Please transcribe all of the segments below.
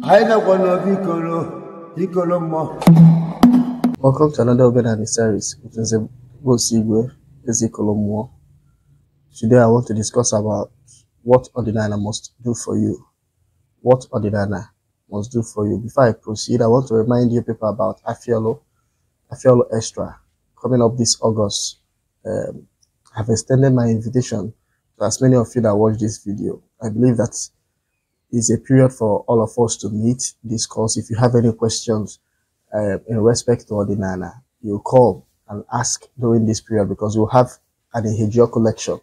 Welcome to another Odinani series. It is a Bosigwe Ezekolomo. Today I want to discuss about what Odinani must do for you. What Odinani must do for you. Before I proceed, I want to remind you people about Afiolo Extra coming up this August. I've extended my invitation to as many of you that watch this video. I believe that is a period for all of us to meet, discuss. If you have any questions in respect to Odinani, you call and ask during this period, because we'll have an Ehejio collection.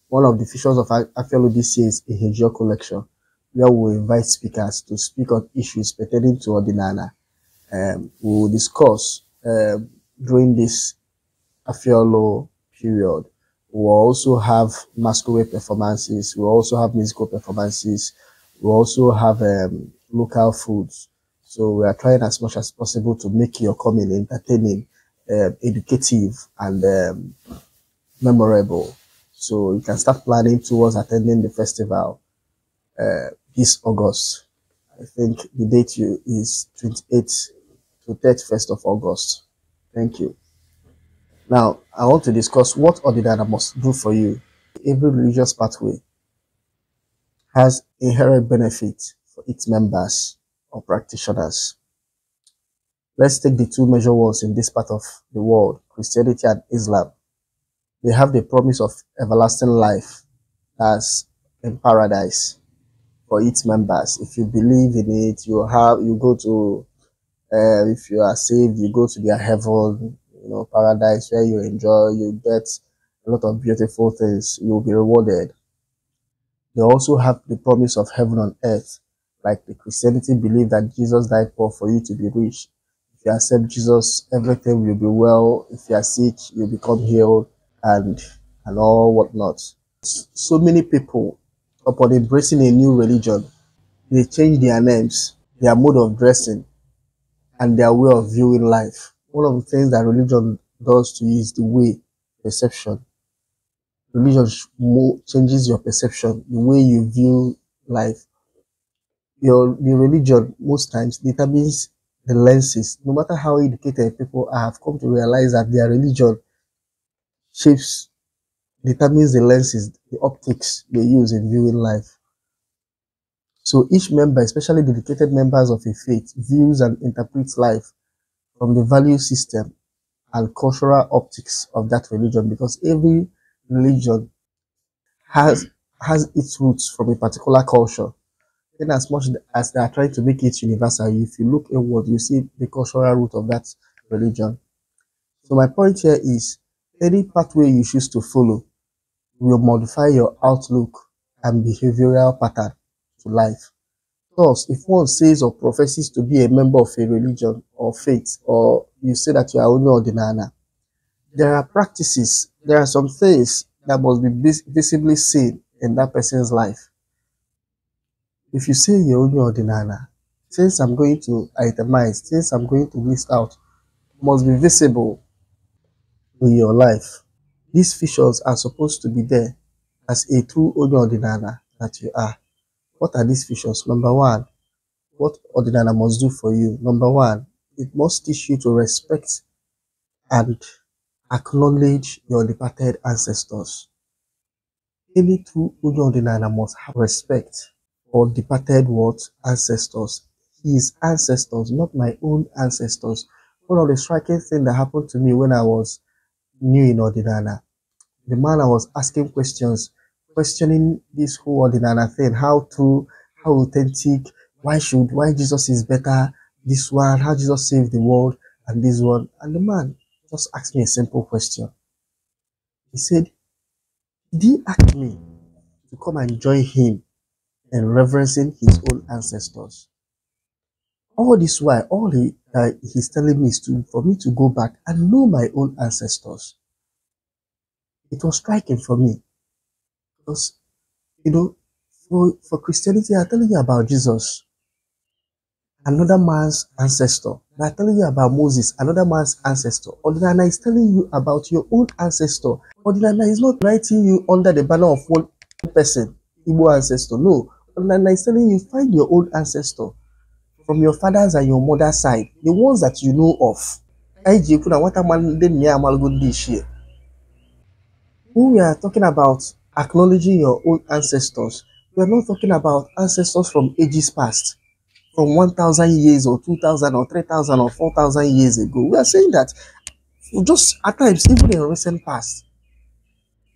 One of the features of Afiolo this year is Ehejio collection, where we'll invite speakers to speak on issues pertaining to Odinani. We'll discuss during this Afiolo period. We'll also have masquerade performances. We'll also have musical performances. We also have local foods. So we are trying as much as possible to make your coming entertaining, educative, and memorable. So you can start planning towards attending the festival this August. I think the date is 28th to 31st of August. Thank you. Now, I want to discuss what Odinani must do for you. Every religious pathway has inherent benefit for its members or practitioners. Let's take the two major ones in this part of the world, Christianity and Islam. They have the promise of everlasting life as in paradise for its members. If you believe in it, you go to, if you are saved, you go to their heaven, paradise, where you enjoy, you get a lot of beautiful things, you'll be rewarded. They also have the promise of heaven on earth. Like the Christianity believe that Jesus died poor for you to be rich. If you accept Jesus, everything will be well. If you are sick, you become healed, and all whatnot. So many people, upon embracing a new religion, they change their names, their mode of dressing, and their way of viewing life. One of the things that religion does to you is the way, perception. Religion changes your perception, the way you view life. The religion most times determines the lenses. No matter how educated people are, have come to realize that their religion determines the lenses, the optics they use in viewing life. So each member, especially dedicated members of a faith, views and interprets life from the value system and cultural optics of that religion, because every religion has its roots from a particular culture. In as much as they are trying to make it universal, if you look inward, you see the cultural root of that religion. So my point here is, any pathway you choose to follow will modify your outlook and behavioral pattern to life. Thus, if one says or professes to be a member of a religion or faith, or you say that you are only Odinani, there are practices, there are some things that must be visibly seen in that person's life. If you say you're only Odinani, things I'm going to itemize, things I'm going to list out, must be visible in your life. These features are supposed to be there as a true Odinani that you are. What are these features? Number one, what Odinani must do for you. Number one, it must teach you to respect and acknowledge your departed ancestors. Any true Odinani must have respect for departed ancestors. His ancestors, not my own ancestors. One of the striking things that happened to me when I was new in Odinani, the man I was asking questions, questioning this whole Odinani thing, how true, how authentic, why Jesus is better, this one, how Jesus saved the world, and this one. And the man just asked me a simple question. He said, did he ask me to come and join him in reverencing his own ancestors? All this while, he's telling me is for me to go back and know my own ancestors. It was striking for me, because, for Christianity, I'm telling you about Jesus, another man's ancestor. I'm telling you about Moses, another man's ancestor. Odinani is telling you about your own ancestor. Odinani is not writing you under the banner of one person, Igbo ancestor. No, Odinani is telling you, find your own ancestor. from your father's and your mother's side, the ones that you know of. When we are talking about acknowledging your own ancestors, we are not talking about ancestors from ages past, from 1,000 years or 2,000 or 3,000 or 4,000 years ago. We are saying that just at times, even in recent past,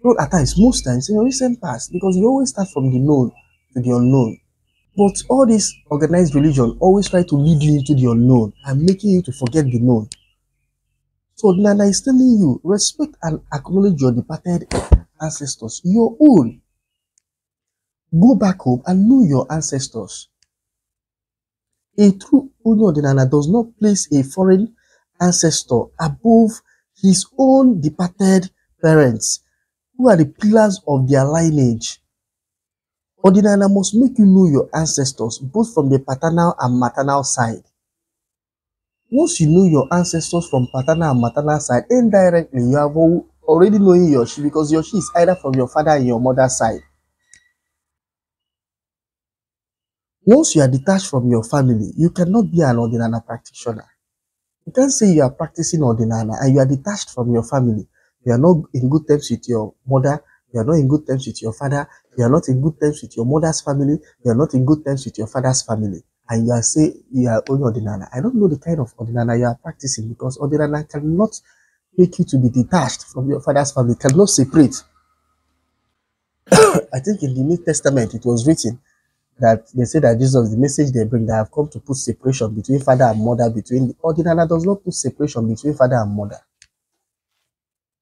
not at times, most times in recent past, because you always start from the known to the unknown. But all this organized religion always try to lead you into the unknown and making you to forget the known. So Nana is telling you, respect and acknowledge your departed ancestors, your own. Go back home and know your ancestors. A true Odinani does not place a foreign ancestor above his own departed parents, who are the pillars of their lineage. Odinani must make you know your ancestors, both from the paternal and maternal side. Once you know your ancestors from paternal and maternal side, indirectly you have already knowing your she, because your she is either from your father and your mother's side. Once you are detached from your family, you cannot be an Odinani practitioner. You can't say you are practicing Odinani and you are detached from your family. You are not in good terms with your mother. You are not in good terms with your father. You are not in good terms with your mother's family. You are not in good terms with your father's family. And you are saying you are only Odinani. I don't know the kind of Odinani you are practicing, because Odinani cannot make you to be detached from your father's family, cannot separate. I think in the New Testament it was written that they say that Jesus, the message they bring, they have come to put separation between father and mother. Between the Odinani does not put separation between father and mother.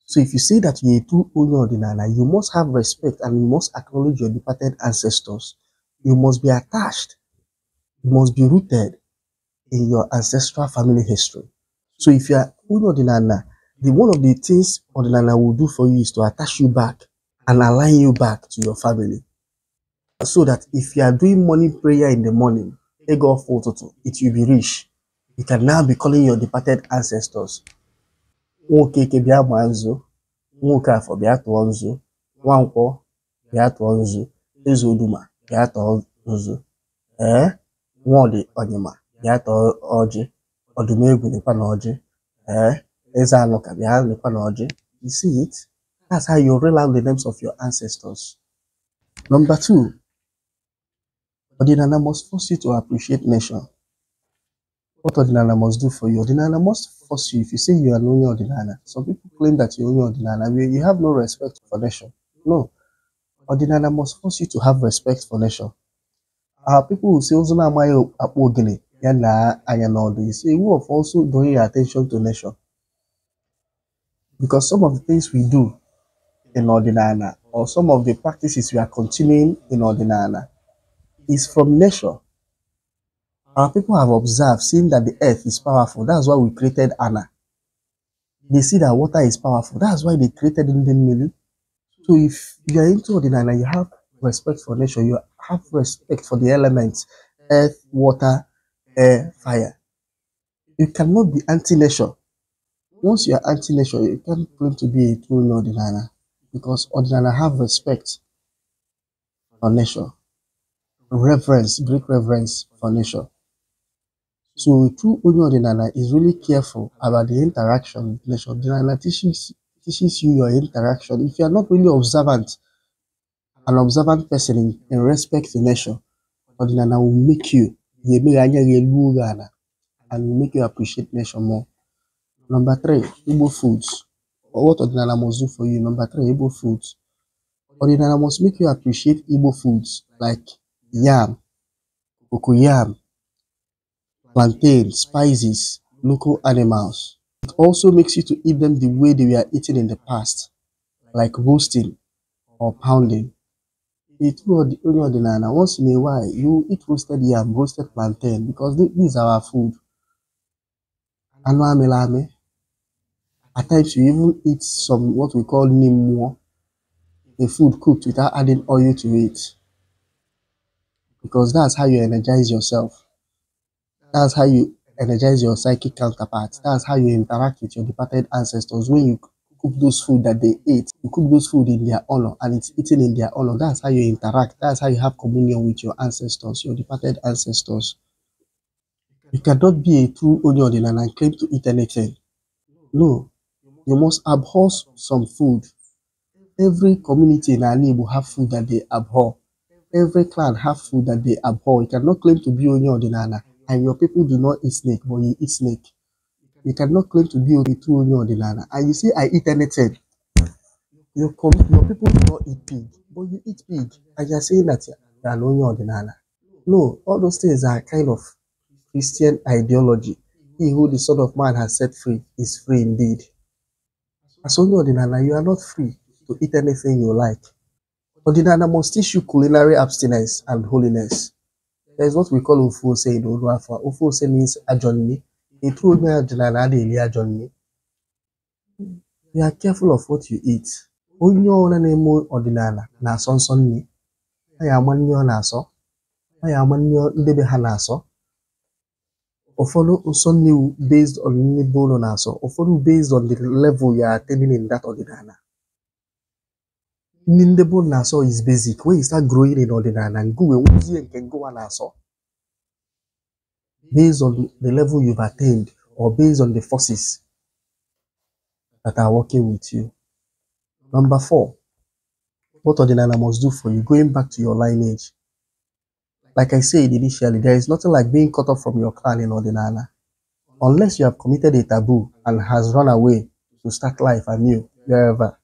So if you say that you're a true Odinani, you must have respect and you must acknowledge your departed ancestors. You must be attached. You must be rooted in your ancestral family history. So if you are Odinani, the one of the things Odinani will do for you is to attach you back and align you back to your family. So that if you are doing morning prayer in the morning, it will be rich. You can now be calling your departed ancestors. Nwokeke bịa gbaa nzu, Nwokafọ bịa tụọ nzu, Nwankwọ bịa tụọ nzu, Ezoduma bịa tụọ nzu, Nwọdị Ọnyịma bịa tụọ ọjị, Ọdụmegwu lekwa na ọjị, Eze Anụka bịa lekwa na ọjị. You see it? That's how you reel out the names of your ancestors. Number 2, Odinani must force you to appreciate nature. What Odinani must do for you? Odinani must force you. If you say you are only Odinani, some people claim that you're only Odinani, you have no respect for nature. No. Odinani must force you to have respect for nature. People who say, also, it's a way of also drawing your attention to nature. Because some of the things we do in Odinani, or some of the practices we are continuing in Odinani, is from nature. Our people have observed, seeing that the earth is powerful. That's why we created Anna. They see that water is powerful. That's why they created Indian Mili. So if you are into Odinani, you have respect for nature. You have respect for the elements, earth, water, air, fire. You cannot be anti-nature. Once you are anti-nature, you can't claim to be a true Odinani, because Odinani have respect for nature. Reverence, great reverence for nature. So true Odinani is really careful about the interaction with nature. Odinani teaches you your interaction. If you are not really observant, an observant person in respect to nature, Odinani will make you, and will make you appreciate nature more. Number 3, Igbo foods. Or what Odinani must do for you. Number 3, Igbo foods. Odinani must make you appreciate Igbo foods like yam, cocoyam, plantain, spices, local animals. It also makes you to eat them the way they were eaten in the past, like roasting or pounding. It's only Odinani. Once in a while, you eat roasted yam, roasted plantain, because these are our food. At times, you even eat some what we call nimmo, a food cooked without adding oil to it, because that's how you energize yourself. That's how you energize your psychic counterparts. That's how you interact with your departed ancestors. When you cook those food that they ate, you cook those food in their honor, and it's eaten in their honor. That's how you interact. That's how you have communion with your ancestors, your departed ancestors. You cannot be a true only Odinana and claim to eat anything. No, you must abhor some food. Every community in Ani will have food that they abhor. Every clan have food that they abhor. You cannot claim to be only Odinana and your people do not eat snake, but you eat snake. You cannot claim to be a true only Odinana and you say I eat anything. Your people do not eat pig, but you eat pig, and you're saying that you're an only Odinana. No, all those things are kind of Christian ideology. He who the Son of Man has set free is free indeed. As only Odinana, you are not free to eat anything you like. Odinana must teach you culinary abstinence and holiness. There is what we call Ufose in Oduafa. Ufose means Ajonni. A true Odinana, Ajonni. You are careful of what you eat. Onye ọbụla na-eme ọdịnala na-asọ nsọ nri. Ha ya ama nri ọ na-asọ. Ha ya ama nri ndị be ha na-asọ. Ụfọdụ nsọ nri based on nri be ụlọ na-asọ. Ụfọdụ based on the level you are attaining in that ọdịnala. Nri ndị be ụlọ na-asọ is basic. When you start growing in ọdịnala, ngụwe nwezie nke ngụwa na-asọ. Based on the level you've attained or based on the forces that are working with you. Number 4. What Odinana must do for you, going back to your lineage. Like I said initially, there is nothing like being cut off from your clan in Odinana. Unless you have committed a taboo and has run away to start life anew, wherever.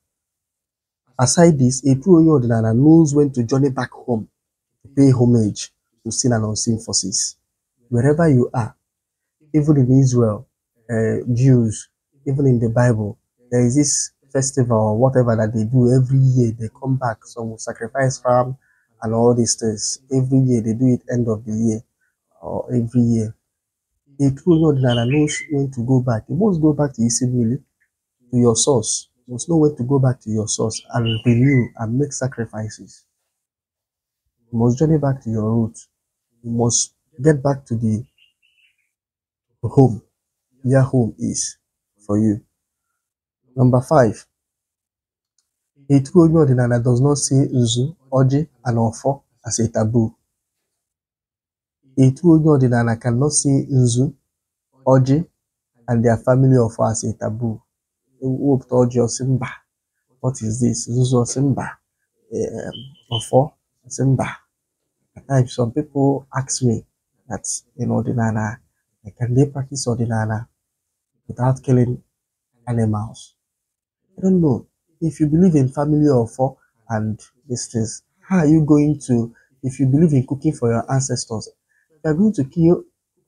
Aside this, a true Odinana knows when to journey back home to pay homage to seen and unseen forces. Wherever you are, even in Israel, Jews, even in the Bible, there is this festival or whatever that they do every year. They come back, some will sacrifice ram and all these things. Every year they do it end of the year or every year. A true Odinana knows when to go back. You must go back to Isimili, to your source. You must know when to go back to your source and renew and make sacrifices. You must journey back to your roots. You must get back to the home, where home is for you. Number 5. A true Odinana does not see Nzu, Oji, and Ofo as a taboo. A true Odinana cannot see Nzu, Oji, and their family Ofo as a taboo. Oji Simba. What is this? Nzu Simba. Ofo Simba. At times, some people ask me that in Odinana, can they practice Odinana without killing animals? I don't know. If you believe in family of 4 and these things, how are you going to, if you believe in cooking for your ancestors, you are going to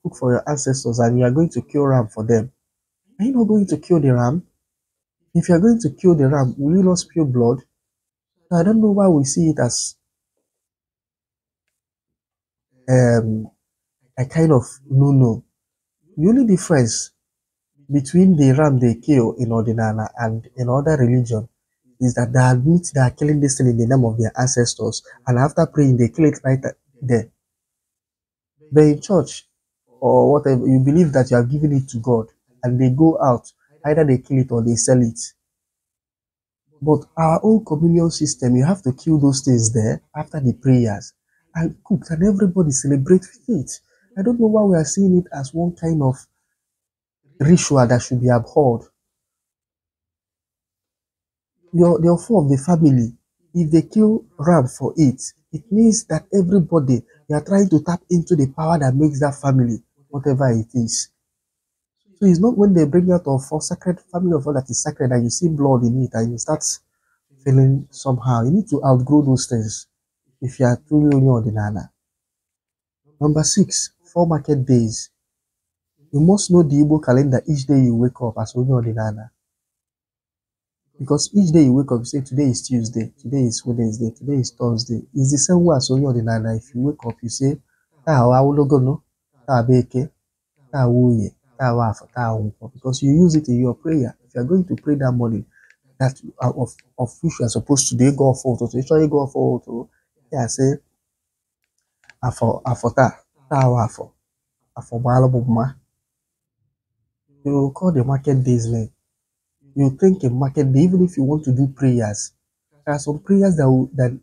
cook for your ancestors and you are going to kill ram for them. Are you not going to kill the ram? If you are going to kill the ram, will you not spill blood? So I don't know why we see it as a kind of no. The only difference between the ram they kill in Odinana and in other religion is that they admit they are killing this thing in the name of their ancestors, and after praying, they kill it right there. But in church or whatever, you believe that you have given it to God, and they go out, either they kill it or they sell it. But our own communion system, you have to kill those things there after the prayers and cook, and everybody celebrate with it. I don't know why we are seeing it as one kind of ritual that should be abhorred. The four of the family, if they kill ram for it, it means that everybody, they are trying to tap into the power that makes that family, whatever it is. So it's not when they bring out of a sacred family of all that is sacred and you see blood in it and you start feeling somehow. You need to outgrow those things if you are truly only Odinana. Number 6, 4 market days. You must know the Igbo calendar each day you wake up as only Odinana. Because each day you wake up, you say today is Tuesday, today is Wednesday, today is Thursday. It's the same way as only Odinana. If you wake up, you say, because you use it in your prayer. If you are going to pray that morning, that of which you are supposed to do, go for to actually go for to, yeah, say, you call the market days, man. You think a market day, even if you want to do prayers, there are some prayers that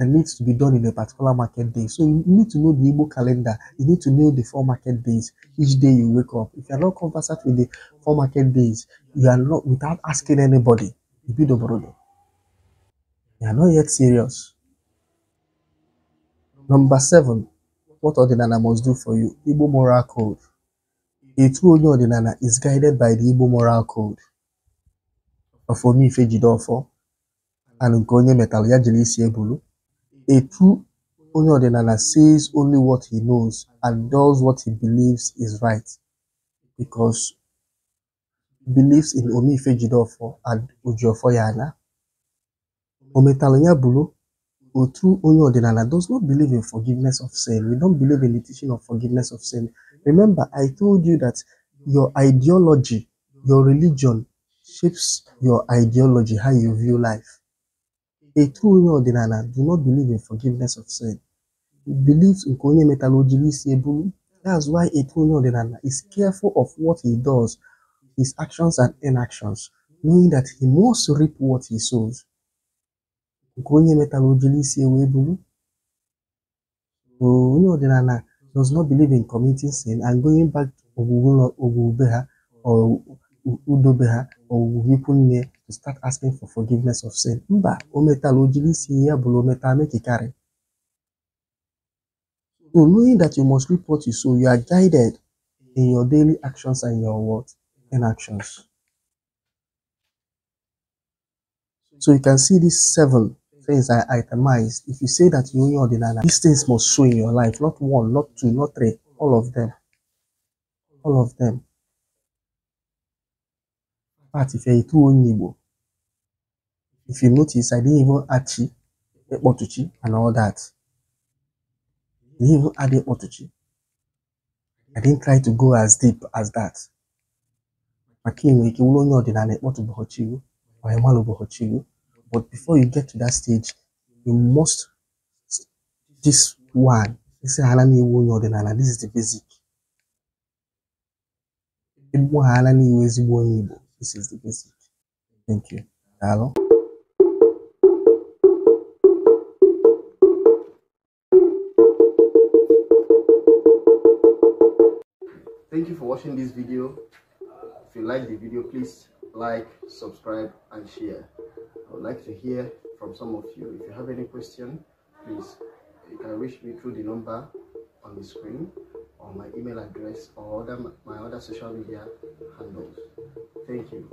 that needs to be done in a particular market day. So you need to know the Igbo calendar. You need to know the 4 market days. Each day you wake up. If you are not conversant with the 4 market days, you are not, without asking anybody, you be the brother. You are not yet serious. Number 7, what Odinana must do for you. Igbo moral code. A true Odinana is guided by the Igbo moral code. For me, Fejidofo, and Nkonye Metal Yajilisi Ebulu. A true onye Odinana says only what he knows and does what he believes is right, because he believes in Omi Fejidofo and Ujiofo Yana. Ometalonya Bulu, a true onye Odinana, does not believe in forgiveness of sin. We don't believe in the teaching of forgiveness of sin. Remember, I told you that your ideology, your religion shapes your ideology, how you view life. A true onye Odinana do not believe in forgiveness of sin. He believes in Konye Metalogilisi Ebulu. That's why a true onye Odinana is careful of what he does, his actions and inactions, knowing that he must reap what he sows. Konye Metalogilisi Ebulu. Onye Odinana does not believe in committing sin and going back to Ogubeha or Udobeha or Ugipunne to start asking for forgiveness of sin. Mba, Ometalogilisi Ebulu Metamekikari. So knowing that you must reap what you sow, you are guided in your daily actions and your what? Inactions. So you can see these 7 things I itemized. If you say that you know Odinana, these things must show in your life. Not 1, not 2, not 3. All of them. All of them. But if you're a true Igbo, if you notice, I didn't even add chi, ekpotuchi, and all that. I didn't even add ekpotuchi. I didn't try to go as deep as that. But before you get to that stage, you must, this one, this is the basic. This is the basic. Thank you. Hello. Thank you for watching this video. If you like the video, please like, subscribe, and share. I would like to hear from some of you. If you have any question, please, you can reach me through the number on the screen or my email address or my other social media handles. Thank you.